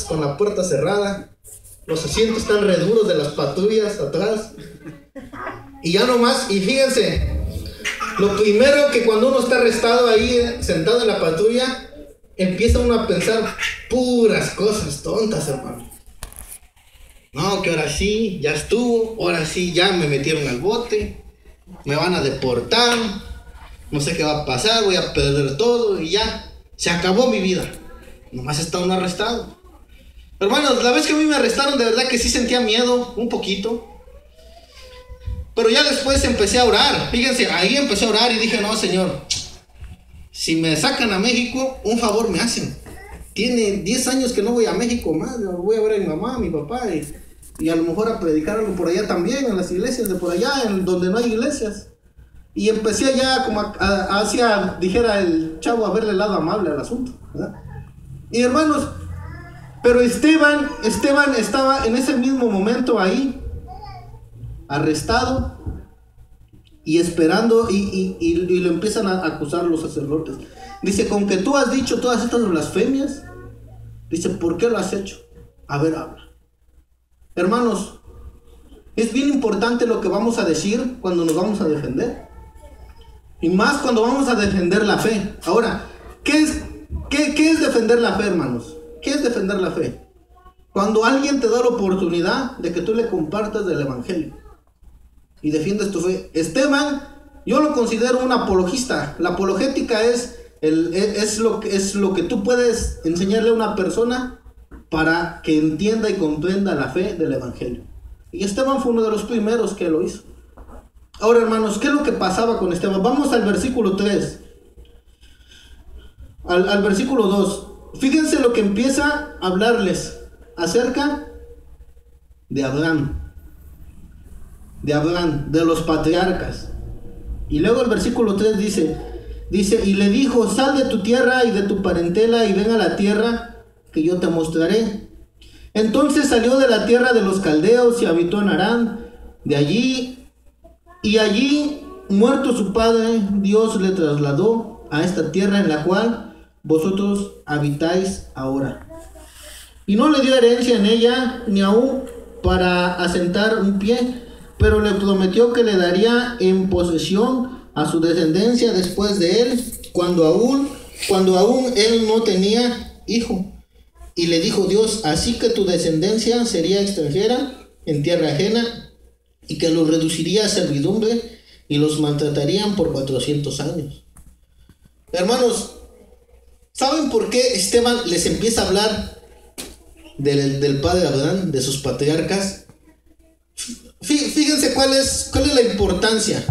con la puerta cerrada, los asientos están re duros de las patrullas atrás, y ya nomás, y fíjense, lo primero que cuando uno está arrestado ahí, sentado en la patrulla, empieza uno a pensar puras cosas tontas, hermano. No, que ahora sí, ya estuvo, ahora sí, ya me metieron al bote, me van a deportar, no sé qué va a pasar, voy a perder todo y ya, se acabó mi vida. Nomás está uno arrestado. Hermanos, la vez que a mí me arrestaron, de verdad que sí sentía miedo, un poquito. Pero ya después empecé a orar. Fíjense, ahí empecé a orar y dije, no, Señor, si me sacan a México, un favor me hacen. Tiene 10 años que no voy a México más. Voy a ver a mi mamá, a mi papá y a lo mejor a predicar algo por allá también, en las iglesias de por allá, en donde no hay iglesias. Y empecé ya como hacia, dijera el chavo, a verle el lado amable al asunto, ¿verdad? Y hermanos, pero Esteban estaba en ese mismo momento ahí, arrestado y esperando, y lo empiezan a acusar los sacerdotes. Dice, con que tú has dicho todas estas blasfemias, dice, ¿por qué lo has hecho? A ver, habla. Hermanos, es bien importante lo que vamos a decir cuando nos vamos a defender. Y más cuando vamos a defender la fe. Ahora, ¿qué es defender la fe, hermanos? ¿Qué es defender la fe? Cuando alguien te da la oportunidad de que tú le compartas del evangelio y defiendes tu fe. Esteban, yo lo considero un apologista. La apologética es lo que tú puedes enseñarle a una persona para que entienda y comprenda la fe del evangelio. Y Esteban fue uno de los primeros que lo hizo. Ahora, hermanos, ¿qué es lo que pasaba con Esteban? Vamos al versículo 3. Al versículo 2. Fíjense lo que empieza a hablarles acerca de Abraham. De los patriarcas. Y luego el versículo 3 dice, y le dijo, sal de tu tierra y de tu parentela y ven a la tierra que yo te mostraré. Entonces salió de la tierra de los caldeos y habitó en Harán. Y allí, muerto su padre, Dios le trasladó a esta tierra en la cual vosotros habitáis ahora. Y no le dio herencia en ella, ni aún para asentar un pie, pero le prometió que le daría en posesión a su descendencia después de él, cuando aún él no tenía hijo. Y le dijo Dios, así que tu descendencia sería extranjera en tierra ajena, y que los reduciría a servidumbre y los maltratarían por 400 años. Hermanos, ¿saben por qué Esteban les empieza a hablar del padre Abraham, de sus patriarcas? Fíjense cuál es la importancia.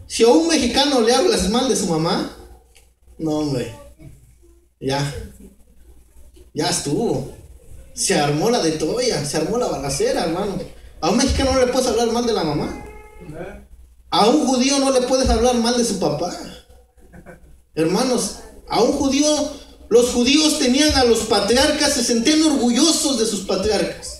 Si a un mexicano le hablas mal de su mamá, no, hombre, ya estuvo. Se armó la de Troya, se armó la balacera, hermano. A un mexicano no le puedes hablar mal de la mamá. A un judío no le puedes hablar mal de su papá. Hermanos, a un judío, los judíos tenían a los patriarcas, se sentían orgullosos de sus patriarcas.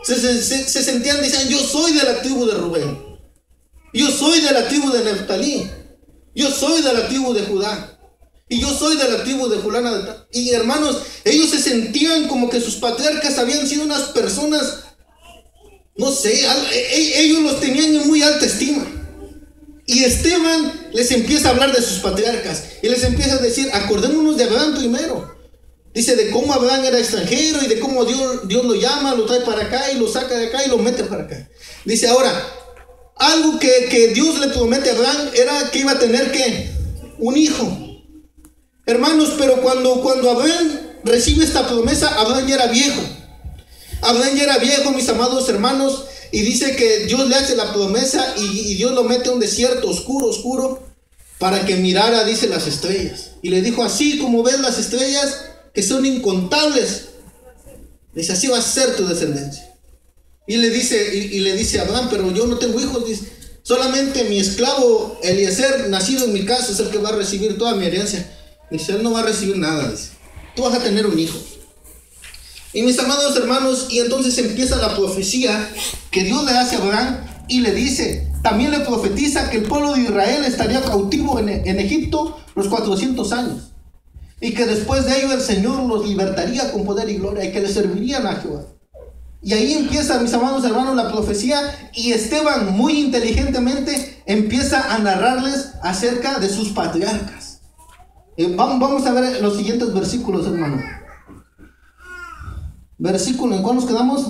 Se sentían, decían, yo soy de la tribu de Rubén. Yo soy de la tribu de Neftalí. Yo soy de la tribu de Judá. Y yo soy de la tribu de fulana de tal. Y hermanos, ellos se sentían como que sus patriarcas habían sido unas personas, no sé, ellos los tenían en muy alta estima. Y Esteban les empieza a hablar de sus patriarcas. Y les empieza a decir, acordémonos de Abraham primero. Dice de cómo Abraham era extranjero y de cómo Dios lo llama, lo trae para acá y lo saca de acá y lo mete para acá. Dice ahora, algo que Dios le promete a Abraham era que iba a tener un hijo. Hermanos, pero cuando Abraham recibe esta promesa, Abraham ya era viejo. Abraham ya era viejo, mis amados hermanos, y dice que Dios le hace la promesa y Dios lo mete a un desierto oscuro, para que mirara, dice, las estrellas. Y le dijo, así como ves las estrellas, que son incontables, dice, así va a ser tu descendencia. Y le dice a Abraham, pero yo no tengo hijos, dice, solamente mi esclavo Eliezer, nacido en mi casa, es el que va a recibir toda mi herencia. Dice, él no va a recibir nada, dice, tú vas a tener un hijo. Y mis amados hermanos, y entonces empieza la profecía que Dios le hace a Abraham y le dice, también le profetiza que el pueblo de Israel estaría cautivo en Egipto los 400 años. y que después de ello el Señor los libertaría con poder y gloria y que le servirían a Jehová. Y ahí empieza, mis amados hermanos, la profecía, y Esteban muy inteligentemente empieza a narrarles acerca de sus patriarcas. Vamos a ver los siguientes versículos, hermano. Versículo, ¿en cuál nos quedamos?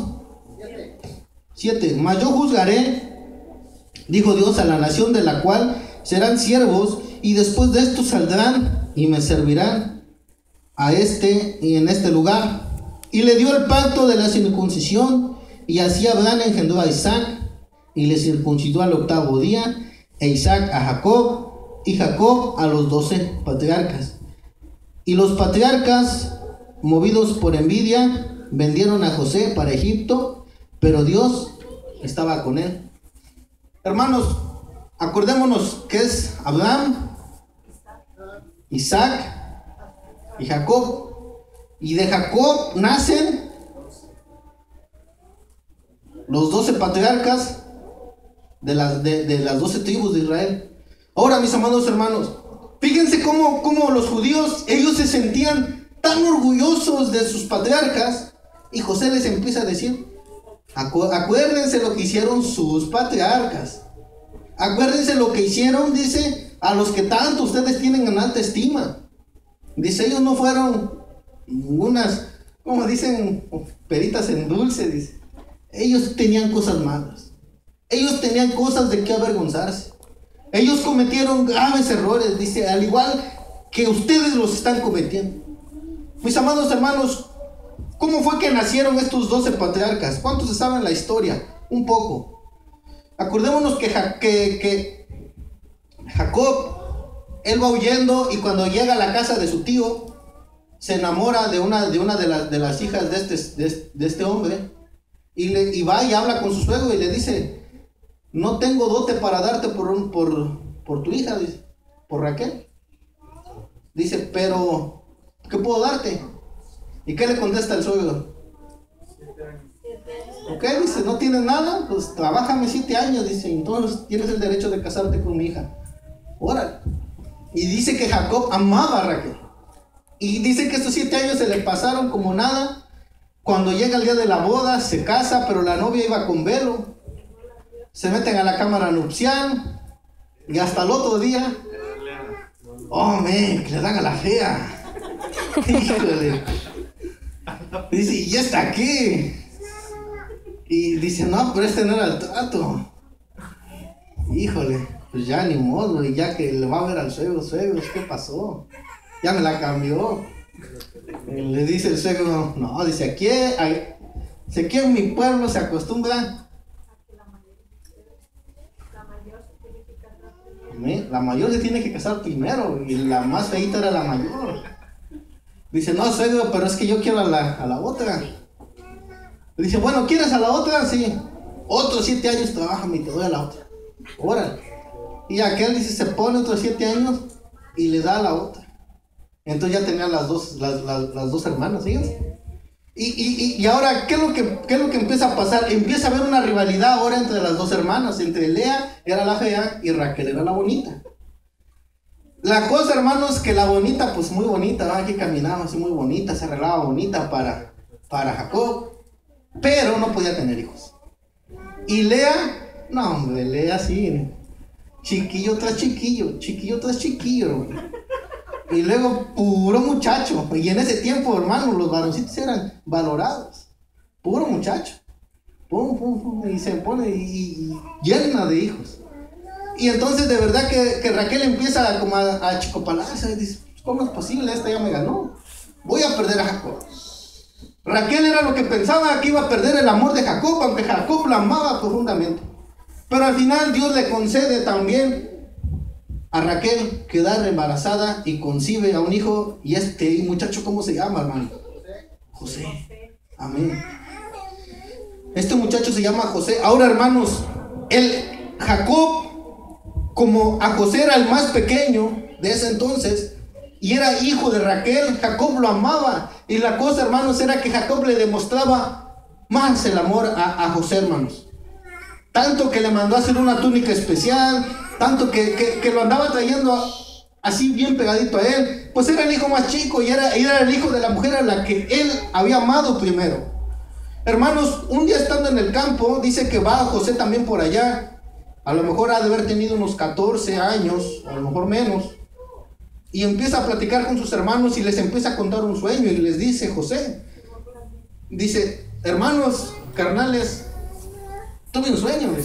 7. Mas yo juzgaré, dijo Dios, a la nación de la cual serán siervos, y después de esto saldrán y me servirán a este y en este lugar. Y le dio el pacto de la circuncisión, y así Abraham engendró a Isaac, y le circuncidó al 8º día, e Isaac a Jacob, y Jacob a los 12 patriarcas. Y los patriarcas, movidos por envidia, vendieron a José para Egipto, pero Dios estaba con él. Hermanos, acordémonos que es Abraham, Isaac y Jacob. Y de Jacob nacen los 12 patriarcas de las 12 tribus de Israel. Ahora, mis amados hermanos, fíjense cómo los judíos, ellos se sentían tan orgullosos de sus patriarcas, y José les empieza a decir: acuérdense lo que hicieron sus patriarcas, acuérdense lo que hicieron, dice, a los que tanto ustedes tienen en alta estima. Dice, ellos no fueron unas, como dicen, peritas en dulce, dice. Ellos tenían cosas malas, ellos tenían cosas de que avergonzarse, ellos cometieron graves errores, dice, al igual que ustedes los están cometiendo. Mis amados hermanos, ¿cómo fue que nacieron estos 12 patriarcas? ¿Cuántos se saben la historia? Un poco. Acordémonos que Jacob, él va huyendo, y cuando llega a la casa de su tío, se enamora de una de las hijas de este hombre, y va y habla con su suegro y le dice: no tengo dote para darte por tu hija, dice, por Raquel. Dice, pero ¿qué puedo darte? ¿Y qué le contesta el suegro? Ok, dice, no tienes nada, pues trabájame 7 años, dice, entonces tienes el derecho de casarte con mi hija. Órale. Y dice que Jacob amaba a Raquel. Y dice que estos 7 años se le pasaron como nada. Cuando llega el día de la boda, se casa, pero la novia iba con velo. Se meten a la cámara nupcial, y hasta el otro día, oh, que le dan a la fea. Híjole. Dice, ¿y está aquí? Y dice, no, pero este no era el trato. Híjole, pues ya ni modo, y ya que le va a ver al suegro, ¿qué pasó? Ya me la cambió. Y le dice el suegro, no, dice, aquí en mi pueblo se acostumbra. La mayor se tiene que casar primero, y la más feita era la mayor. Dice, no, suegro, pero es que yo quiero a la otra. Le dice, bueno, ¿quieres a la otra? Sí. Otros 7 años trabájame y te doy a la otra. Órale. Y aquel dice, se pone otros 7 años y le da a la otra. Entonces ya tenía las dos hermanas, fíjense. Y ahora, ¿qué es lo que empieza a pasar? Empieza a haber una rivalidad ahora entre las dos hermanas. Entre Lea, era la fea, y Raquel era la bonita. La cosa, hermanos, que la bonita, pues muy bonita, ¿verdad? Que caminaba así muy bonita, se arreglaba bonita para Jacob, pero no podía tener hijos. Y Lea, no hombre, Lea sí, chiquillo tras chiquillo, chiquillo tras chiquillo. Y luego puro muchacho. Y en ese tiempo, hermano, los varoncitos eran valorados. Puro muchacho. Pum, pum, pum, y se pone y llena de hijos. Y entonces de verdad que Raquel empieza como a achicopalarse. Dice, ¿cómo es posible? Esta ya me ganó. Voy a perder a Jacob. Raquel era lo que pensaba, que iba a perder el amor de Jacob, aunque Jacob la amaba profundamente. Pero al final Dios le concede también a Raquel quedar embarazada y concibe a un hijo. Y este muchacho, ¿cómo se llama, hermano? José. Amén. Este muchacho se llama José. Ahora, hermanos, Jacob, como a José era el más pequeño de ese entonces y era hijo de Raquel, Jacob lo amaba. Y la cosa, hermanos, era que Jacob le demostraba más el amor a José, hermanos. Tanto que le mandó a hacer una túnica especial, tanto que lo andaba trayendo así bien pegadito a él. Pues era el hijo más chico y era el hijo de la mujer a la que él había amado primero. Hermanos, un día estando en el campo, dice que va José también por allá. A lo mejor ha de haber tenido unos 14 años, o a lo mejor menos. Y empieza a platicar con sus hermanos y les empieza a contar un sueño. Y les dice José, dice: hermanos, carnales, tuve un sueño.